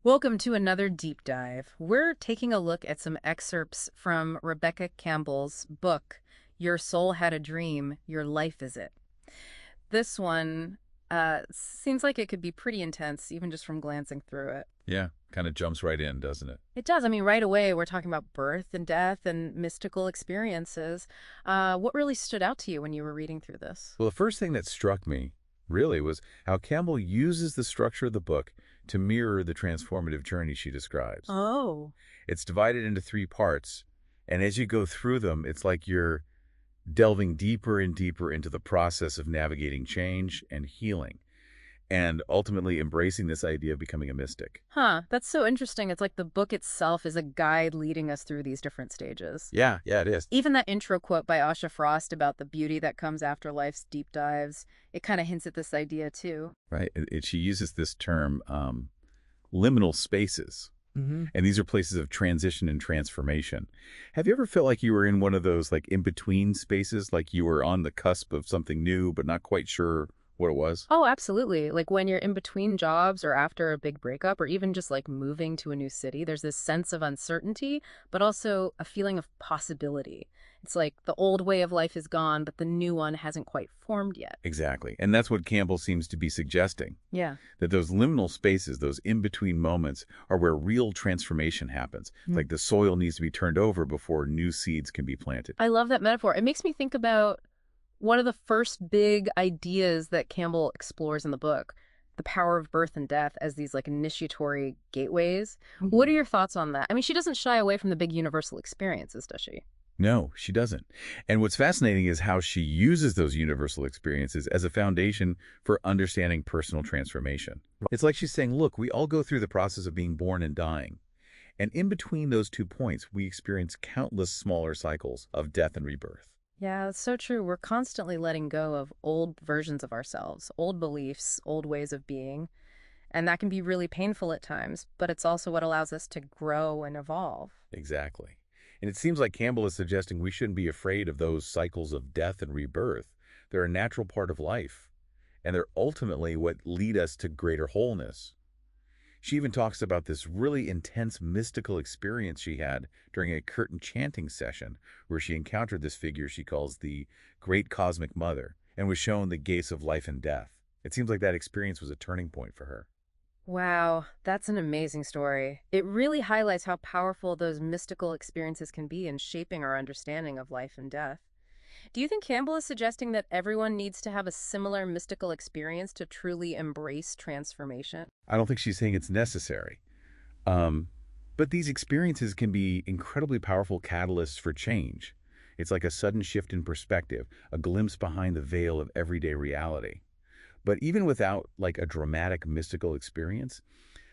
Welcome to another deep dive. We're taking a look at some excerpts from Rebecca Campbell's book, Your Soul Had a Dream, Your Life Is It. This one seems like it could be pretty intense, even just from glancing through it. Yeah, kind of jumps right in, doesn't it? It does. I mean, right away, we're talking about birth and death and mystical experiences. What really stood out to you when you were reading through this? Well, the first thing that struck me, really, was how Campbell uses the structure of the book to mirror the transformative journey she describes. Oh, It's divided into three parts, and as you go through them, it's like you're delving deeper and deeper into the process of navigating change and healing, and ultimately embracing this idea of becoming a mystic. huh. That's so interesting. It's like the book itself is a guide leading us through these different stages. Yeah, it is. Even that intro quote by Asha Frost about the beauty that comes after life's deep dives, it kind of hints at this idea too. Right? She uses this term, liminal spaces. And these are places of transition and transformation. Have you ever felt like you were in one of those like in-between spaces, like you were on the cusp of something new, but not quite sure what it was? Oh, absolutely. Like when you're in between jobs or after a big breakup or even just like moving to a new city, there's this sense of uncertainty, but also a feeling of possibility. It's like the old way of life is gone, but the new one hasn't quite formed yet. Exactly. And that's what Campbell seems to be suggesting, Yeah. that those liminal spaces, those in-between moments, are where real transformation happens. Like the soil needs to be turned over before new seeds can be planted. I love that metaphor. It makes me think about one of the first big ideas that Campbell explores in the book, the power of birth and death as these like initiatory gateways. What are your thoughts on that? I mean, she doesn't shy away from the big universal experiences, does she? No, she doesn't. And what's fascinating is how she uses those universal experiences as a foundation for understanding personal transformation. It's like she's saying, look, we all go through the process of being born and dying. And in between those 2 points, we experience countless smaller cycles of death and rebirth. Yeah, it's so true. We're constantly letting go of old versions of ourselves, old beliefs, old ways of being. And that can be really painful at times, but it's also what allows us to grow and evolve. Exactly. And it seems like Campbell is suggesting we shouldn't be afraid of those cycles of death and rebirth. They're a natural part of life, and they're ultimately what lead us to greater wholeness. She even talks about this really intense mystical experience she had during a curtain chanting session where she encountered this figure she calls the Great Cosmic Mother and was shown the gates of life and death. It seems like that experience was a turning point for her. Wow, that's an amazing story. It really highlights how powerful those mystical experiences can be in shaping our understanding of life and death. Do you think Campbell is suggesting that everyone needs to have a similar mystical experience to truly embrace transformation? I don't think she's saying it's necessary. Um, but these experiences can be incredibly powerful catalysts for change. It's like a sudden shift in perspective, a glimpse behind the veil of everyday reality. But even without like a dramatic mystical experience,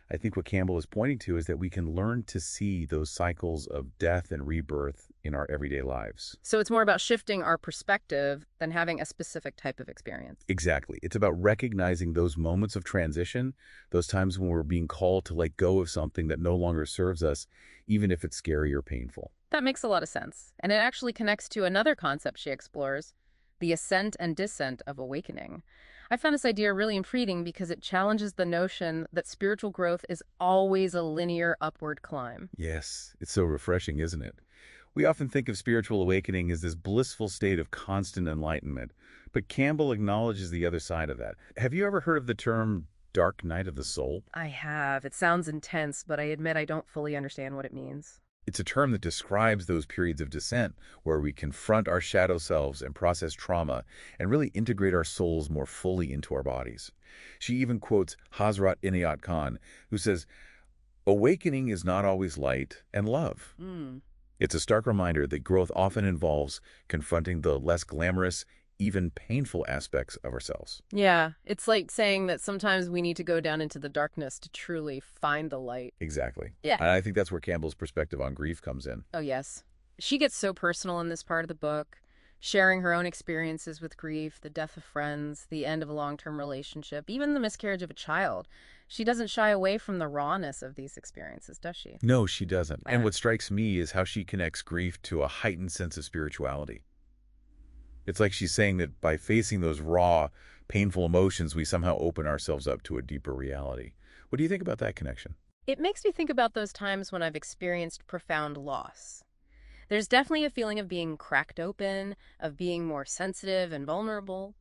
I think what Campbell is pointing to is that we can learn to see those cycles of death and rebirth in our everyday lives. So it's more about shifting our perspective than having a specific type of experience. Exactly. It's about recognizing those moments of transition, those times when we're being called to let go of something that no longer serves us, even if it's scary or painful. That makes a lot of sense. And it actually connects to another concept she explores, the ascent and descent of awakening. I found this idea really intriguing because it challenges the notion that spiritual growth is always a linear upward climb. Yes, it's so refreshing, isn't it? We often think of spiritual awakening as this blissful state of constant enlightenment, but Campbell acknowledges the other side of that. Have you ever heard of the term dark night of the soul? I have. It sounds intense, but I admit I don't fully understand what it means. It's a term that describes those periods of descent where we confront our shadow selves and process trauma and really integrate our souls more fully into our bodies. She even quotes Hazrat Inayat Khan, who says, "Awakening is not always light and love." Mm. It's a stark reminder that growth often involves confronting the less glamorous, even painful aspects of ourselves. Yeah, it's like saying that sometimes we need to go down into the darkness to truly find the light. Exactly. Yeah. And I think that's where Campbell's perspective on grief comes in. Oh, yes. She gets so personal in this part of the book, sharing her own experiences with grief, the death of friends, the end of a long-term relationship, even the miscarriage of a child. She doesn't shy away from the rawness of these experiences, does she? No, she doesn't. And Yeah. what strikes me is how she connects grief to a heightened sense of spirituality. It's like she's saying that by facing those raw, painful emotions, we somehow open ourselves up to a deeper reality. What do you think about that connection? It makes me think about those times when I've experienced profound loss. There's definitely a feeling of being cracked open, of being more sensitive and vulnerable,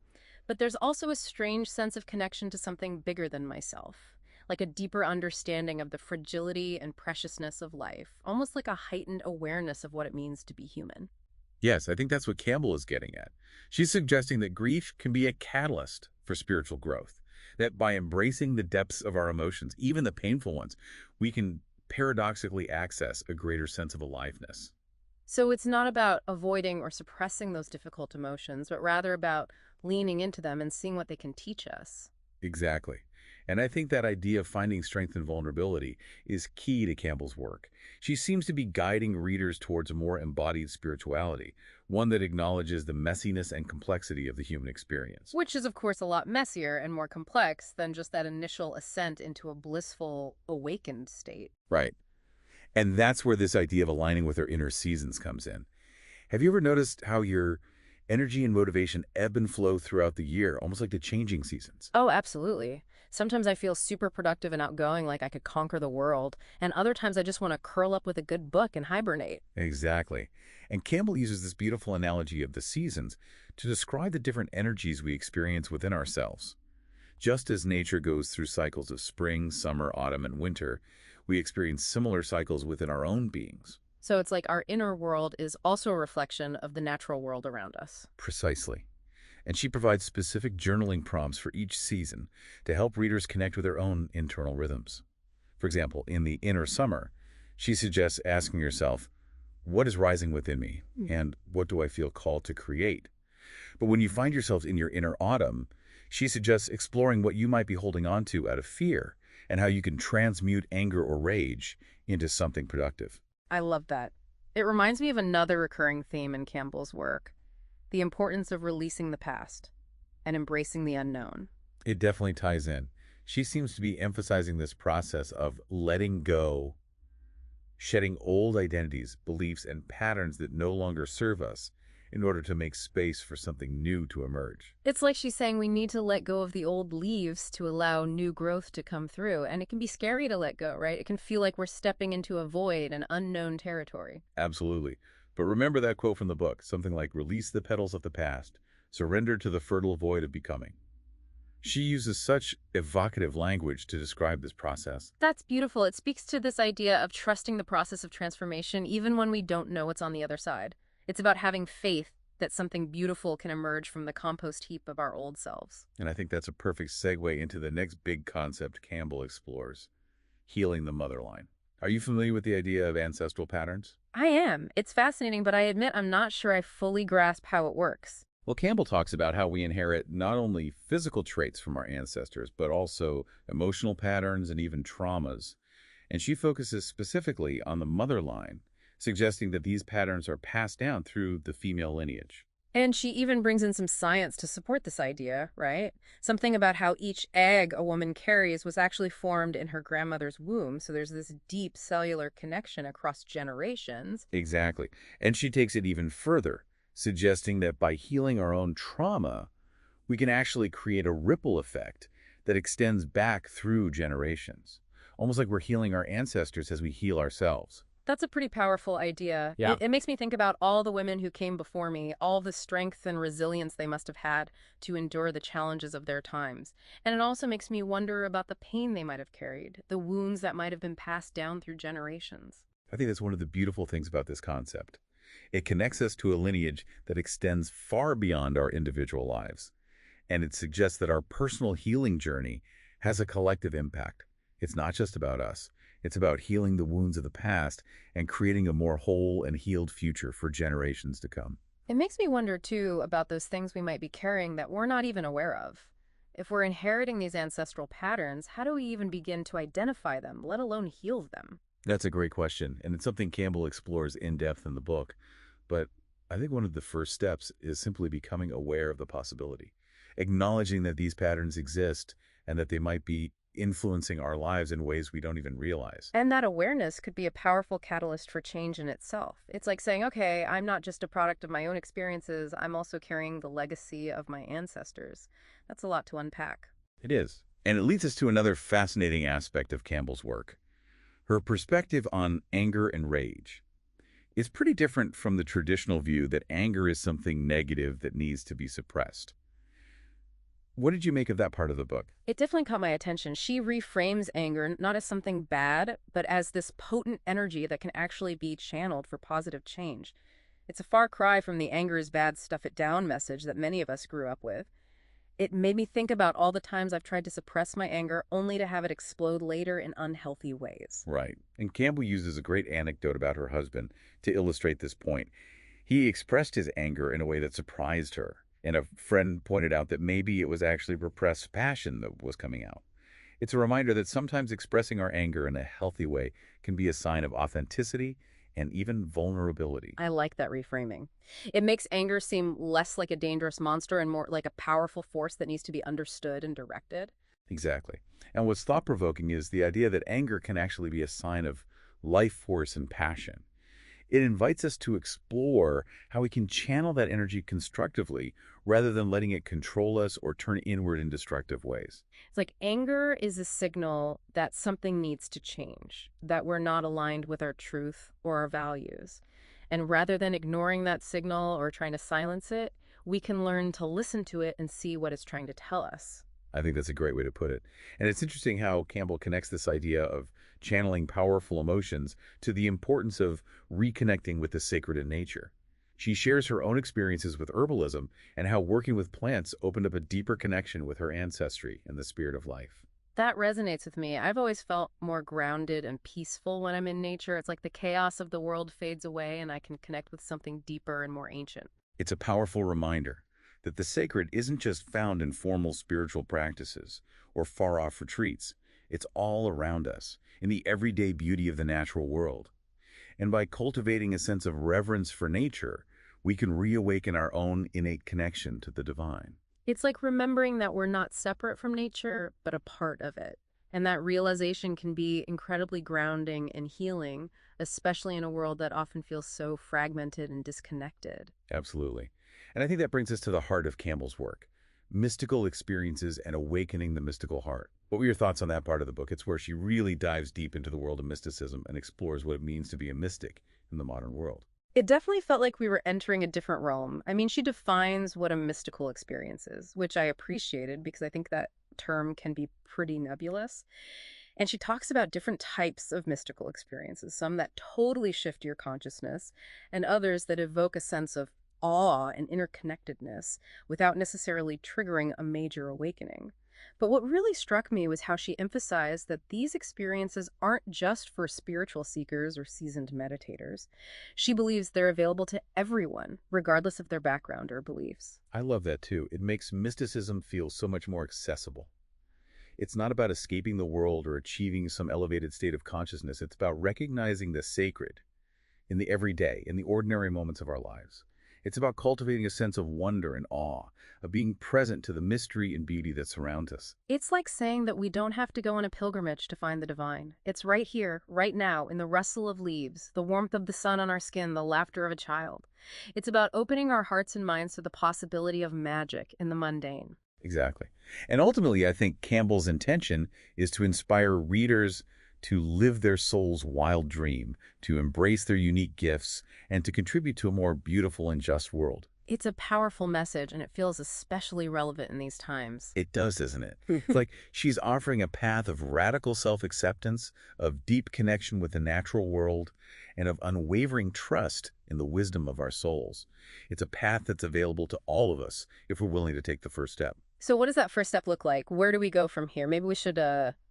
but there's also a strange sense of connection to something bigger than myself, like a deeper understanding of the fragility and preciousness of life, almost like a heightened awareness of what it means to be human. Yes, I think that's what Campbell is getting at. She's suggesting that grief can be a catalyst for spiritual growth, that by embracing the depths of our emotions, even the painful ones, we can paradoxically access a greater sense of aliveness. So it's not about avoiding or suppressing those difficult emotions, but rather about leaning into them and seeing what they can teach us. Exactly. And I think that idea of finding strength in vulnerability is key to Campbell's work. She seems to be guiding readers towards a more embodied spirituality, one that acknowledges the messiness and complexity of the human experience. Which is, of course, a lot messier and more complex than just that initial ascent into a blissful, awakened state. Right. And that's where this idea of aligning with our inner seasons comes in. Have you ever noticed how your energy and motivation ebb and flow throughout the year, almost like the changing seasons? Oh, absolutely. Sometimes I feel super productive and outgoing, like I could conquer the world, and other times I just want to curl up with a good book and hibernate. Exactly. And Campbell uses this beautiful analogy of the seasons to describe the different energies we experience within ourselves. Just as nature goes through cycles of spring, summer, autumn, and winter, we experience similar cycles within our own beings. So it's like our inner world is also a reflection of the natural world around us. Precisely. And she provides specific journaling prompts for each season to help readers connect with their own internal rhythms. For example, in the inner summer, she suggests asking yourself, what is rising within me? And what do I feel called to create? But when you find yourselves in your inner autumn, she suggests exploring what you might be holding on to out of fear and how you can transmute anger or rage into something productive. I love that. It reminds me of another recurring theme in Campbell's work, the importance of releasing the past and embracing the unknown. It definitely ties in. She seems to be emphasizing this process of letting go, shedding old identities, beliefs, and patterns that no longer serve us in order to make space for something new to emerge. It's like she's saying we need to let go of the old leaves to allow new growth to come through. And it can be scary to let go, right? It can feel like we're stepping into a void, an unknown territory. Absolutely. But remember that quote from the book, something like, release the petals of the past, surrender to the fertile void of becoming. She uses such evocative language to describe this process. That's beautiful. It speaks to this idea of trusting the process of transformation even when we don't know what's on the other side. It's about having faith that something beautiful can emerge from the compost heap of our old selves. And I think that's a perfect segue into the next big concept Campbell explores, healing the mother line. Are you familiar with the idea of ancestral patterns? I am. It's fascinating, but I admit I'm not sure I fully grasp how it works. Well, Campbell talks about how we inherit not only physical traits from our ancestors, but also emotional patterns and even traumas. And she focuses specifically on the mother line, suggesting that these patterns are passed down through the female lineage. And she even brings in some science to support this idea, right? Something about how each egg a woman carries was actually formed in her grandmother's womb. So there's this deep cellular connection across generations. Exactly. And she takes it even further, suggesting that by healing our own trauma, we can actually create a ripple effect that extends back through generations, almost like we're healing our ancestors as we heal ourselves. That's a pretty powerful idea. Yeah. It makes me think about all the women who came before me, all the strength and resilience they must have had to endure the challenges of their times. And it also makes me wonder about the pain they might have carried, the wounds that might have been passed down through generations. I think that's one of the beautiful things about this concept. It connects us to a lineage that extends far beyond our individual lives, and it suggests that our personal healing journey has a collective impact. It's not just about us. It's about healing the wounds of the past and creating a more whole and healed future for generations to come. It makes me wonder, too, about those things we might be carrying that we're not even aware of. If we're inheriting these ancestral patterns, how do we even begin to identify them, let alone heal them? That's a great question, and it's something Campbell explores in depth in the book. But I think one of the first steps is simply becoming aware of the possibility, acknowledging that these patterns exist and that they might be influencing our lives in ways we don't even realize. And that awareness could be a powerful catalyst for change in itself. It's like saying, okay, I'm not just a product of my own experiences, I'm also carrying the legacy of my ancestors. That's a lot to unpack. It is. And it leads us to another fascinating aspect of Campbell's work, Her perspective on anger and rage is pretty different from the traditional view that anger is something negative that needs to be suppressed. What did you make of that part of the book? It definitely caught my attention. She reframes anger not as something bad, but as this potent energy that can actually be channeled for positive change. It's a far cry from the anger is bad, stuff it down message that many of us grew up with. It made me think about all the times I've tried to suppress my anger only to have it explode later in unhealthy ways. Right. And Campbell uses a great anecdote about her husband to illustrate this point. He expressed his anger in a way that surprised her, and a friend pointed out that maybe it was actually repressed passion that was coming out. It's a reminder that sometimes expressing our anger in a healthy way can be a sign of authenticity and even vulnerability. I like that reframing. It makes anger seem less like a dangerous monster and more like a powerful force that needs to be understood and directed. Exactly. And what's thought-provoking is the idea that anger can actually be a sign of life force and passion. It invites us to explore how we can channel that energy constructively rather than letting it control us or turn inward in destructive ways. It's like anger is a signal that something needs to change, that we're not aligned with our truth or our values. And rather than ignoring that signal or trying to silence it, we can learn to listen to it and see what it's trying to tell us. I think that's a great way to put it. And it's interesting how Campbell connects this idea of channeling powerful emotions to the importance of reconnecting with the sacred in nature. She shares her own experiences with herbalism and how working with plants opened up a deeper connection with her ancestry and the spirit of life. That resonates with me. I've always felt more grounded and peaceful when I'm in nature. It's like the chaos of the world fades away and I can connect with something deeper and more ancient. It's a powerful reminder that the sacred isn't just found in formal spiritual practices or far-off retreats. It's all around us, in the everyday beauty of the natural world. And by cultivating a sense of reverence for nature, we can reawaken our own innate connection to the divine. It's like remembering that we're not separate from nature, but a part of it. And that realization can be incredibly grounding and healing, especially in a world that often feels so fragmented and disconnected. Absolutely. And I think that brings us to the heart of Campbell's work, mystical experiences and awakening the mystical heart. What were your thoughts on that part of the book? It's where she really dives deep into the world of mysticism and explores what it means to be a mystic in the modern world. It definitely felt like we were entering a different realm. I mean, she defines what a mystical experience is, which I appreciated because I think that term can be pretty nebulous. And she talks about different types of mystical experiences, some that totally shift your consciousness, and others that evoke a sense of awe and interconnectedness without necessarily triggering a major awakening. But what really struck me was how she emphasized that these experiences aren't just for spiritual seekers or seasoned meditators. She believes they're available to everyone, regardless of their background or beliefs. I love that too. It makes mysticism feel so much more accessible. It's not about escaping the world or achieving some elevated state of consciousness. It's about recognizing the sacred in the everyday, in the ordinary moments of our lives. It's about cultivating a sense of wonder and awe, of being present to the mystery and beauty that surrounds us. It's like saying that we don't have to go on a pilgrimage to find the divine. It's right here, right now, in the rustle of leaves, the warmth of the sun on our skin, the laughter of a child. It's about opening our hearts and minds to the possibility of magic in the mundane. Exactly. And ultimately, I think Campbell's intention is to inspire readers to live their soul's wild dream, to embrace their unique gifts, and to contribute to a more beautiful and just world. It's a powerful message, and it feels especially relevant in these times. It does, doesn't it? It's like she's offering a path of radical self-acceptance, of deep connection with the natural world, and of unwavering trust in the wisdom of our souls. It's a path that's available to all of us if we're willing to take the first step. So what does that first step look like? Where do we go from here? Maybe we should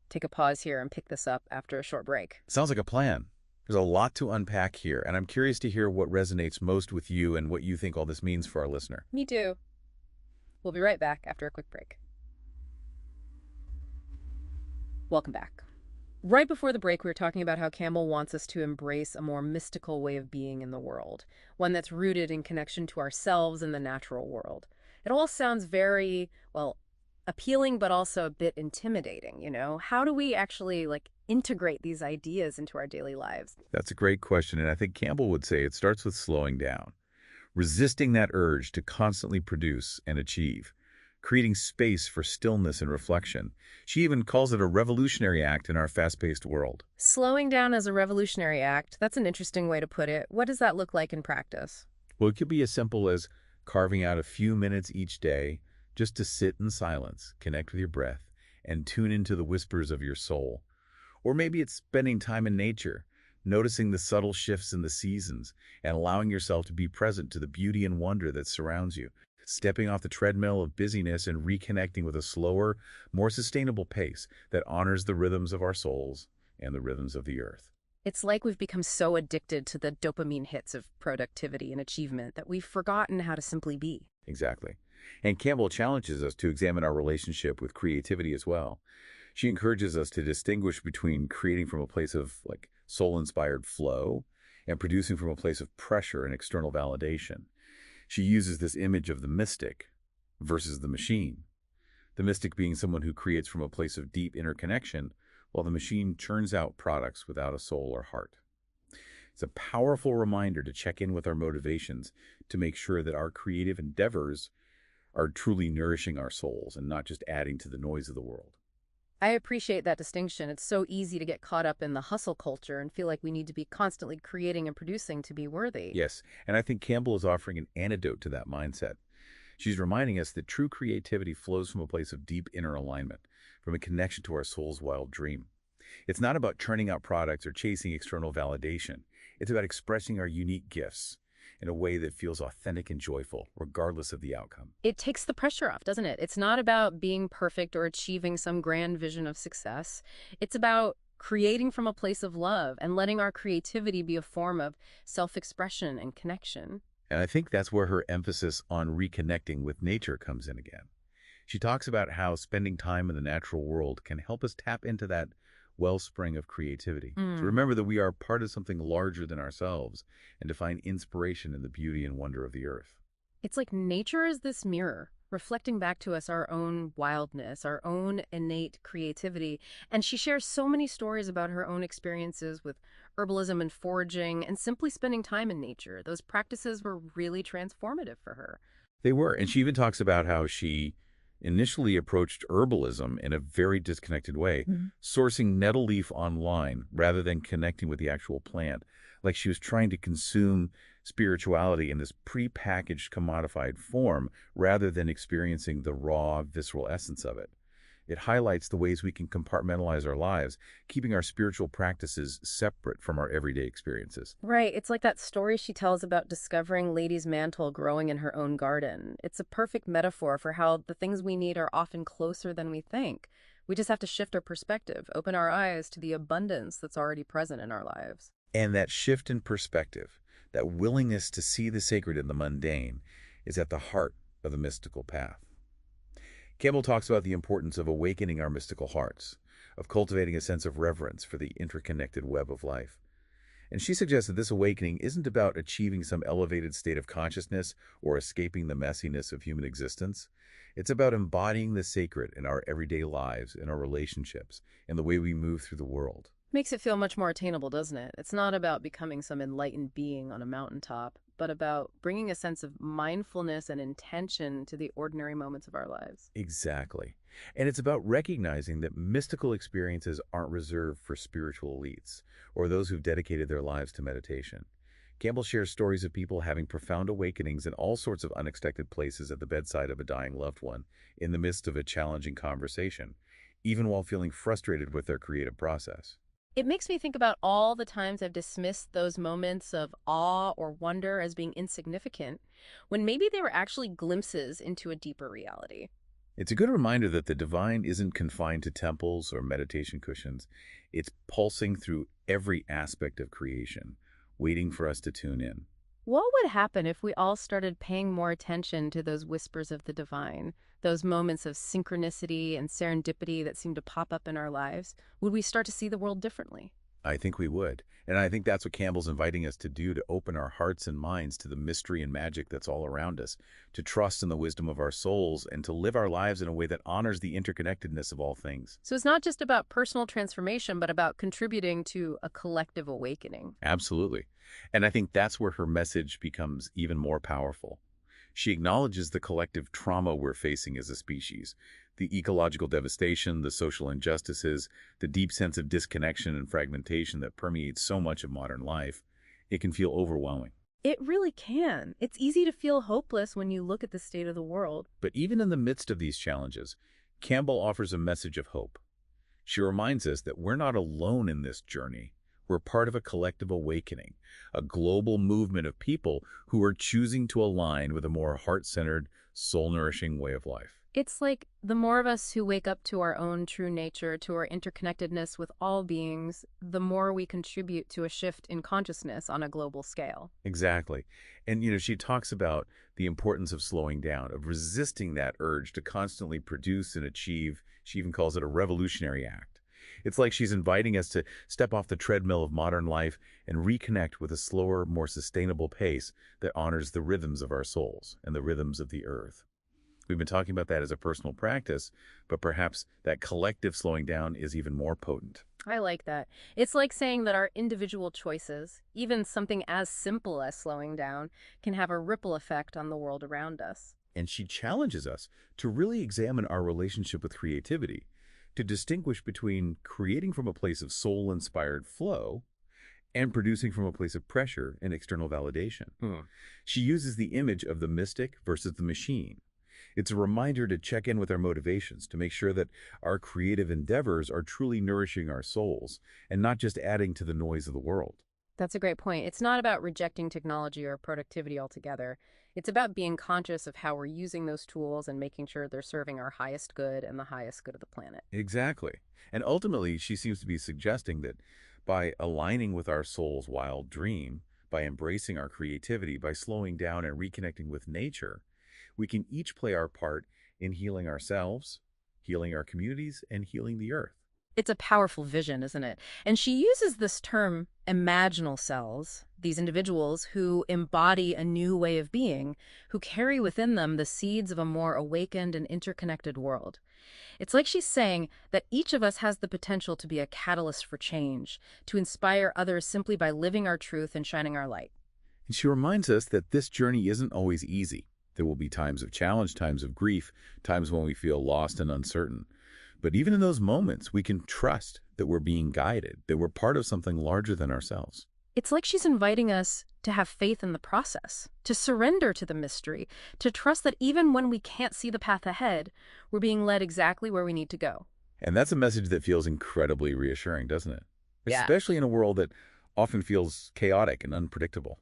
take a pause here and pick this up after a short break. Sounds like a plan. There's a lot to unpack here, and I'm curious to hear what resonates most with you and what you think all this means for our listener. Me too. We'll be right back after a quick break. Welcome back. Right before the break, we were talking about how Campbell wants us to embrace a more mystical way of being in the world, one that's rooted in connection to ourselves and the natural world. It all sounds very, well, appealing, but also a bit intimidating, you know? How do we actually, integrate these ideas into our daily lives? That's a great question, and I think Campbell would say it starts with slowing down, resisting that urge to constantly produce and achieve, creating space for stillness and reflection. She even calls it a revolutionary act in our fast-paced world. Slowing down as a revolutionary act, that's an interesting way to put it. What does that look like in practice? Well, it could be as simple as carving out a few minutes each day just to sit in silence, connect with your breath, and tune into the whispers of your soul. Or maybe it's spending time in nature, noticing the subtle shifts in the seasons, and allowing yourself to be present to the beauty and wonder that surrounds you. Stepping off the treadmill of busyness and reconnecting with a slower, more sustainable pace that honors the rhythms of our souls and the rhythms of the earth. It's like we've become so addicted to the dopamine hits of productivity and achievement that we've forgotten how to simply be. Exactly. And Campbell challenges us to examine our relationship with creativity as well. She encourages us to distinguish between creating from a place of soul-inspired flow and producing from a place of pressure and external validation. She uses this image of the mystic versus the machine. The mystic being someone who creates from a place of deep inner connection, while the machine churns out products without a soul or heart. It's a powerful reminder to check in with our motivations to make sure that our creative endeavors are truly nourishing our souls and not just adding to the noise of the world. I appreciate that distinction. It's so easy to get caught up in the hustle culture and feel like we need to be constantly creating and producing to be worthy. Yes, and I think Campbell is offering an antidote to that mindset. She's reminding us that true creativity flows from a place of deep inner alignment, from a connection to our soul's wild dream. It's not about churning out products or chasing external validation. It's about expressing our unique gifts in a way that feels authentic and joyful, regardless of the outcome. It takes the pressure off, doesn't it? It's not about being perfect or achieving some grand vision of success. It's about creating from a place of love and letting our creativity be a form of self-expression and connection. And I think that's where her emphasis on reconnecting with nature comes in again. She talks about how spending time in the natural world can help us tap into that wellspring of creativity. To remember that we are part of something larger than ourselves and to find inspiration in the beauty and wonder of the earth. It's like nature is this mirror, reflecting back to us our own wildness, our own innate creativity. And she shares so many stories about her own experiences with herbalism and foraging and simply spending time in nature. Those practices were really transformative for her. They were, and she even talks about how she initially approached herbalism in a very disconnected way, sourcing nettle leaf online rather than connecting with the actual plant, like she was trying to consume spirituality in this prepackaged, commodified form rather than experiencing the raw, visceral essence of it. It highlights the ways we can compartmentalize our lives, keeping our spiritual practices separate from our everyday experiences. Right. It's like that story she tells about discovering Lady's mantle growing in her own garden. It's a perfect metaphor for how the things we need are often closer than we think. We just have to shift our perspective, open our eyes to the abundance that's already present in our lives. And that shift in perspective, that willingness to see the sacred in the mundane, is at the heart of the mystical path. Campbell talks about the importance of awakening our mystical hearts, of cultivating a sense of reverence for the interconnected web of life. And she suggests that this awakening isn't about achieving some elevated state of consciousness or escaping the messiness of human existence. It's about embodying the sacred in our everyday lives, in our relationships, in the way we move through the world. Makes it feel much more attainable, doesn't it? It's not about becoming some enlightened being on a mountaintop, but about bringing a sense of mindfulness and intention to the ordinary moments of our lives. Exactly. And it's about recognizing that mystical experiences aren't reserved for spiritual elites or those who've dedicated their lives to meditation. Campbell shares stories of people having profound awakenings in all sorts of unexpected places at the bedside of a dying loved one, in the midst of a challenging conversation, even while feeling frustrated with their creative process. It makes me think about all the times I've dismissed those moments of awe or wonder as being insignificant, when maybe they were actually glimpses into a deeper reality. It's a good reminder that the divine isn't confined to temples or meditation cushions. It's pulsing through every aspect of creation, waiting for us to tune in. What would happen if we all started paying more attention to those whispers of the divine, those moments of synchronicity and serendipity that seem to pop up in our lives? Would we start to see the world differently? I think we would. And I think that's what Campbell's inviting us to do, to open our hearts and minds to the mystery and magic that's all around us, to trust in the wisdom of our souls, and to live our lives in a way that honors the interconnectedness of all things. So it's not just about personal transformation, but about contributing to a collective awakening. Absolutely. And I think that's where her message becomes even more powerful. She acknowledges the collective trauma we're facing as a species, the ecological devastation, the social injustices, the deep sense of disconnection and fragmentation that permeates so much of modern life. It can feel overwhelming. It really can. It's easy to feel hopeless when you look at the state of the world. But even in the midst of these challenges, Campbell offers a message of hope. She reminds us that we're not alone in this journey. We're part of a collective awakening, a global movement of people who are choosing to align with a more heart-centered, soul-nourishing way of life. It's like the more of us who wake up to our own true nature, to our interconnectedness with all beings, the more we contribute to a shift in consciousness on a global scale. Exactly. And, she talks about the importance of slowing down, of resisting that urge to constantly produce and achieve. She even calls it a revolutionary act. It's like she's inviting us to step off the treadmill of modern life and reconnect with a slower, more sustainable pace that honors the rhythms of our souls and the rhythms of the earth. We've been talking about that as a personal practice, but perhaps that collective slowing down is even more potent. I like that. It's like saying that our individual choices, even something as simple as slowing down, can have a ripple effect on the world around us. And she challenges us to really examine our relationship with creativity, to distinguish between creating from a place of soul-inspired flow and producing from a place of pressure and external validation. She uses the image of the mystic versus the machine. It's a reminder to check in with our motivations, to make sure that our creative endeavors are truly nourishing our souls and not just adding to the noise of the world. That's a great point. It's not about rejecting technology or productivity altogether. It's about being conscious of how we're using those tools and making sure they're serving our highest good and the highest good of the planet. Exactly. And ultimately, she seems to be suggesting that by aligning with our soul's wild dream, by embracing our creativity, by slowing down and reconnecting with nature, we can each play our part in healing ourselves, healing our communities, and healing the earth. It's a powerful vision, isn't it? And she uses this term, imaginal selves, these individuals who embody a new way of being, who carry within them the seeds of a more awakened and interconnected world. It's like she's saying that each of us has the potential to be a catalyst for change, to inspire others simply by living our truth and shining our light. And she reminds us that this journey isn't always easy. There will be times of challenge, times of grief, times when we feel lost and uncertain. But even in those moments, we can trust that we're being guided, that we're part of something larger than ourselves. It's like she's inviting us to have faith in the process, to surrender to the mystery, to trust that even when we can't see the path ahead, we're being led exactly where we need to go. And that's a message that feels incredibly reassuring, doesn't it? Yeah. Especially in a world that often feels chaotic and unpredictable.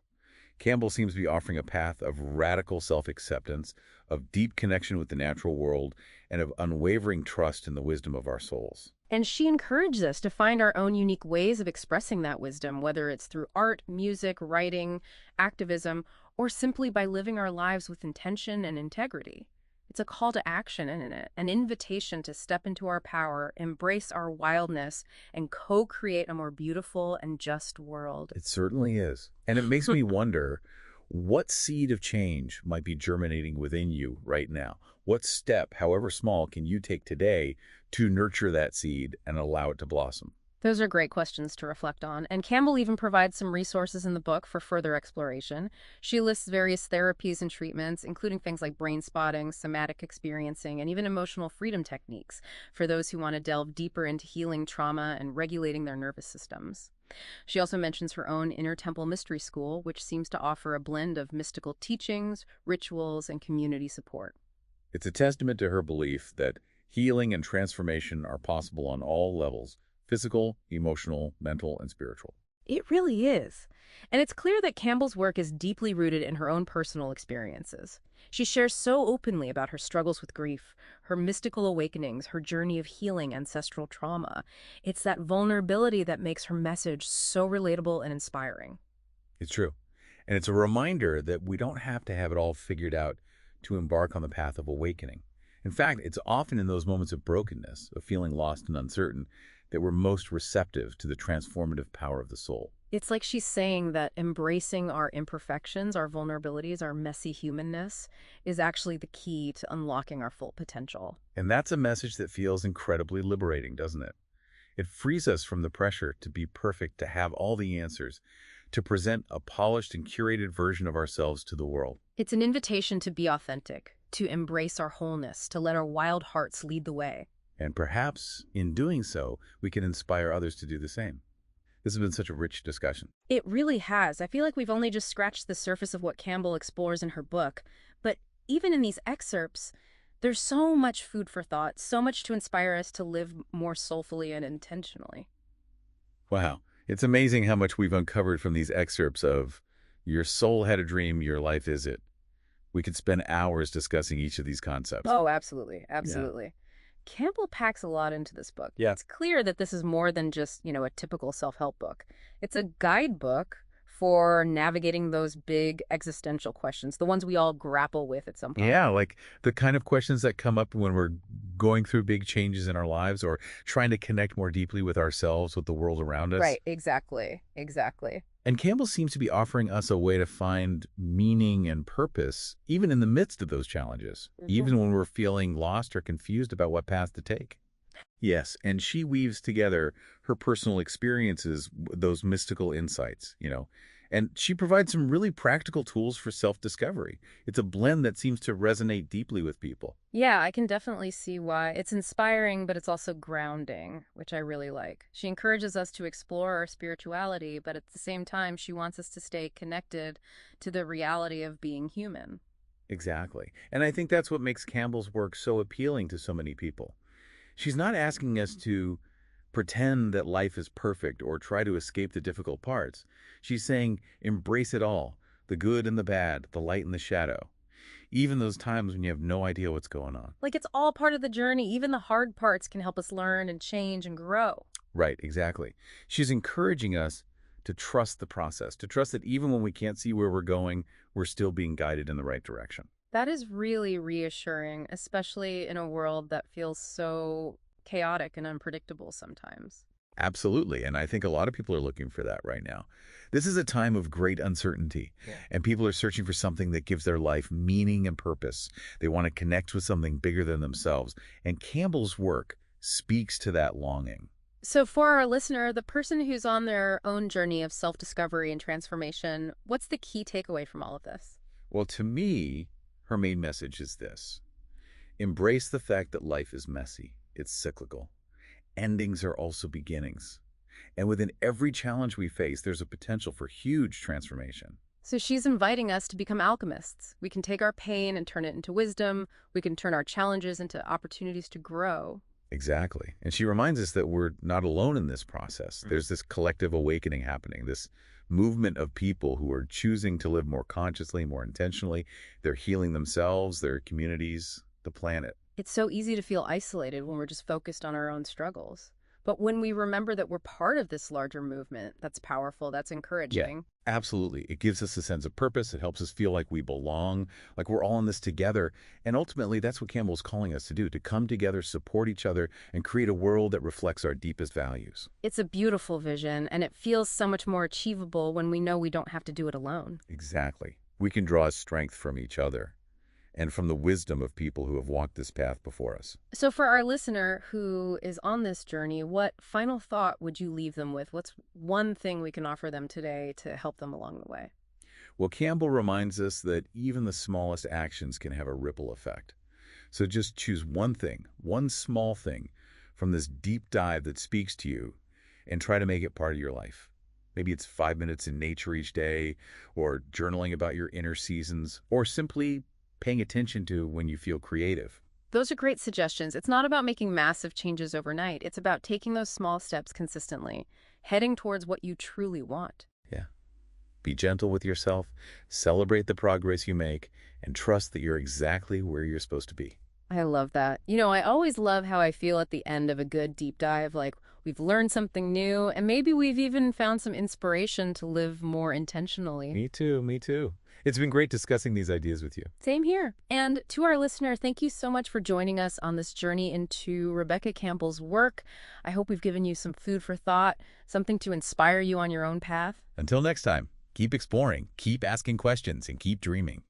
Campbell seems to be offering a path of radical self-acceptance, of deep connection with the natural world, and of unwavering trust in the wisdom of our souls. And she encourages us to find our own unique ways of expressing that wisdom, whether it's through art, music, writing, activism, or simply by living our lives with intention and integrity. It's a call to action, isn't it? An invitation to step into our power, embrace our wildness, and co-create a more beautiful and just world. It certainly is. And it makes me wonder, what seed of change might be germinating within you right now? What step, however small, can you take today to nurture that seed and allow it to blossom? Those are great questions to reflect on, and Campbell even provides some resources in the book for further exploration. She lists various therapies and treatments, including things like brain spotting, somatic experiencing, and even emotional freedom techniques for those who want to delve deeper into healing trauma and regulating their nervous systems. She also mentions her own Inner Temple Mystery School, which seems to offer a blend of mystical teachings, rituals, and community support. It's a testament to her belief that healing and transformation are possible on all levels: physical, emotional, mental, and spiritual. It really is. And it's clear that Campbell's work is deeply rooted in her own personal experiences. She shares so openly about her struggles with grief, her mystical awakenings, her journey of healing ancestral trauma. It's that vulnerability that makes her message so relatable and inspiring. It's true. And it's a reminder that we don't have to have it all figured out to embark on the path of awakening. In fact, it's often in those moments of brokenness, of feeling lost and uncertain, that we're most receptive to the transformative power of the soul. It's like she's saying that embracing our imperfections, our vulnerabilities, our messy humanness is actually the key to unlocking our full potential. And that's a message that feels incredibly liberating, doesn't it? It frees us from the pressure to be perfect, to have all the answers, to present a polished and curated version of ourselves to the world. It's an invitation to be authentic, to embrace our wholeness, to let our wild hearts lead the way. And perhaps in doing so, we can inspire others to do the same. This has been such a rich discussion. It really has. I feel like we've only just scratched the surface of what Campbell explores in her book. But even in these excerpts, there's so much food for thought, so much to inspire us to live more soulfully and intentionally. Wow. It's amazing how much we've uncovered from these excerpts of "Your soul had a dream, your life is it." We could spend hours discussing each of these concepts. Oh, absolutely. Yeah. Absolutely. Campbell packs a lot into this book. Yeah. It's clear that this is more than just, a typical self-help book. It's a guidebook for navigating those big existential questions, the ones we all grapple with at some point. Yeah, like the kind of questions that come up when we're going through big changes in our lives or trying to connect more deeply with ourselves, with the world around us. Right, exactly. Exactly. And Campbell seems to be offering us a way to find meaning and purpose, even in the midst of those challenges, even when we're feeling lost or confused about what path to take. Yes, and she weaves together her personal experiences, those mystical insights, and she provides some really practical tools for self-discovery. It's a blend that seems to resonate deeply with people. Yeah, I can definitely see why. It's inspiring, but it's also grounding, which I really like. She encourages us to explore our spirituality, but at the same time, she wants us to stay connected to the reality of being human. Exactly. And I think that's what makes Campbell's work so appealing to so many people. She's not asking us to pretend that life is perfect or try to escape the difficult parts. She's saying, embrace it all, the good and the bad, the light and the shadow, even those times when you have no idea what's going on. Like it's all part of the journey. Even the hard parts can help us learn and change and grow. Right, exactly. She's encouraging us to trust the process, to trust that even when we can't see where we're going, we're still being guided in the right direction. That is really reassuring, especially in a world that feels so chaotic and unpredictable sometimes. Absolutely. And I think a lot of people are looking for that right now. This is a time of great uncertainty, Yeah. and people are searching for something that gives their life meaning and purpose. They want to connect with something bigger than themselves. And Campbell's work speaks to that longing. So, for our listener, the person who's on their own journey of self-discovery and transformation, what's the key takeaway from all of this? Well, to me, her main message is this: embrace the fact that life is messy, it's cyclical. Endings are also beginnings. And within every challenge we face, there's a potential for huge transformation. So she's inviting us to become alchemists. We can take our pain and turn it into wisdom. We can turn our challenges into opportunities to grow. Exactly. And she reminds us that we're not alone in this process. There's this collective awakening happening, this movement of people who are choosing to live more consciously, more intentionally. They're healing themselves, their communities, the planet. It's so easy to feel isolated when we're just focused on our own struggles. But when we remember that we're part of this larger movement, that's powerful, that's Yeah, encouraging. absolutely. It gives us a sense of purpose. It helps us feel like we belong, like we're all in this together. And ultimately, that's what Campbell's calling us to do, to come together, support each other, and create a world that reflects our deepest values. It's a beautiful vision, and it feels so much more achievable when we know we don't have to do it alone. Exactly. We can draw strength from each other and from the wisdom of people who have walked this path before us. So, for our listener who is on this journey, what final thought would you leave them with? What's one thing we can offer them today to help them along the way? Well, Campbell reminds us that even the smallest actions can have a ripple effect. So just choose one thing, one small thing from this deep dive that speaks to you and try to make it part of your life. Maybe it's 5 minutes in nature each day, or journaling about your inner seasons, or simply paying attention to when you feel creative. Those are great suggestions. It's not about making massive changes overnight. It's about taking those small steps consistently, heading towards what you truly want. Yeah. Be gentle with yourself, celebrate the progress you make, and trust that you're exactly where you're supposed to be. I love that. I always love how I feel at the end of a good deep dive, like we've learned something new, and maybe we've even found some inspiration to live more intentionally. Me too, me too. It's been great discussing these ideas with you. Same here. And to our listener, thank you so much for joining us on this journey into Rebecca Campbell's work. I hope we've given you some food for thought, something to inspire you on your own path. Until next time, keep exploring, keep asking questions, and keep dreaming.